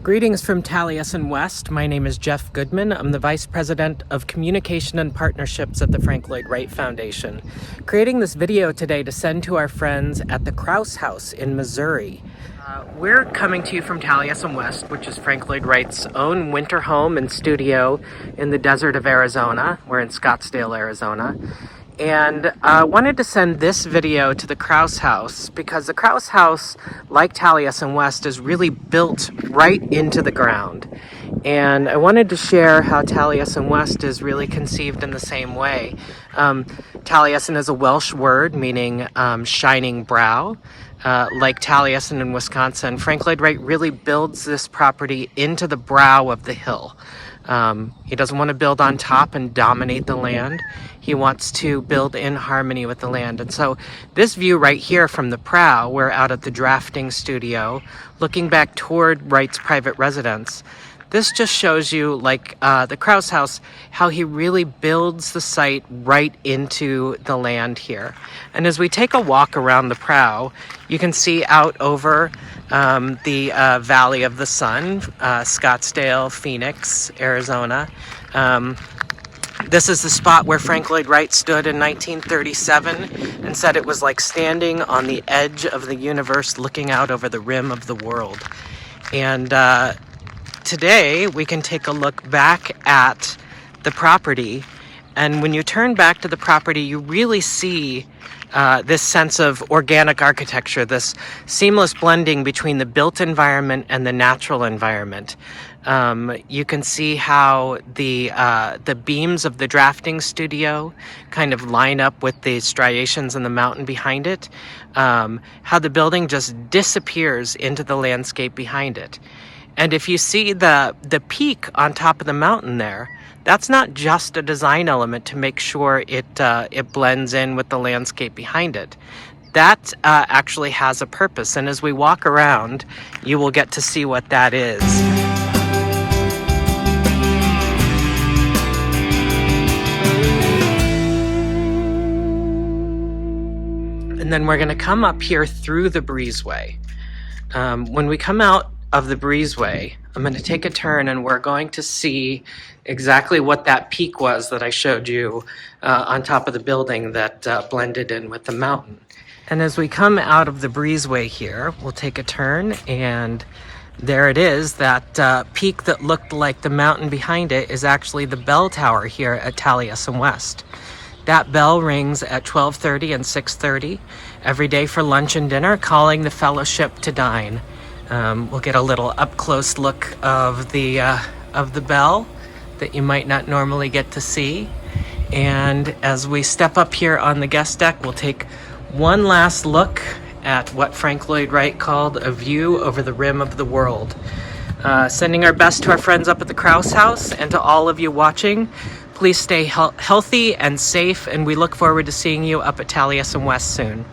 Greetings from Taliesin West. My name is Jeff Goodman. I'm the Vice President of Communication and Partnerships at the Frank Lloyd Wright Foundation. Creating this video today to send to our friends at the Kraus house in Missouri. We're coming to you from Taliesin West, which is Frank Lloyd Wright's own winter home and studio in the desert of Arizona. We're in Scottsdale, Arizona. And I wanted to send this video to the Kraus house because the Kraus house, like Taliesin West, is really built right into the ground. And I wanted to share how Taliesin West is really conceived in the same way. Taliesin is a Welsh word meaning shining brow. Like Taliesin in Wisconsin, Frank Lloyd Wright really builds this property into the brow of the hill. He doesn't want to build on top and dominate the land. He wants to build in harmony with the land. And so this view right here from the prow, we're out at the drafting studio, looking back toward Wright's private residence. This just shows you, like the Kraus house, how he really builds the site right into the land here. And as we take a walk around the prow, you can see out over the Valley of the Sun, Scottsdale, Phoenix, Arizona. This is the spot where Frank Lloyd Wright stood in 1937 and said it was like standing on the edge of the universe looking out over the rim of the world. And today we can take a look back at the property, and when you turn back to the property you really see this sense of organic architecture, this seamless blending between the built environment and the natural environment. You can see how the beams of the drafting studio kind of line up with the striations in the mountain behind it, how the building just disappears into the landscape behind it. And if you see the peak on top of the mountain there, that's not just a design element to make sure it blends in with the landscape behind it. That actually has a purpose, and as we walk around, you will get to see what that is. And then we're going to come up here through the breezeway. When we come out of the breezeway, I'm going to take a turn and we're going to see exactly what that peak was that I showed you on top of the building that blended in with the mountain. And as we come out of the breezeway here, we'll take a turn, and there it is. That peak that looked like the mountain behind it is actually the bell tower here at Taliesin West. That bell rings at 12:30 and 6:30 every day for lunch and dinner, calling the fellowship to dine. We'll get a little up-close look of the bell that you might not normally get to see. And as we step up here on the guest deck, we'll take one last look at what Frank Lloyd Wright called a view over the rim of the world. Sending our best to our friends up at the Kraus house, and to all of you watching, please stay healthy and safe, and we look forward to seeing you up at Taliesin West soon.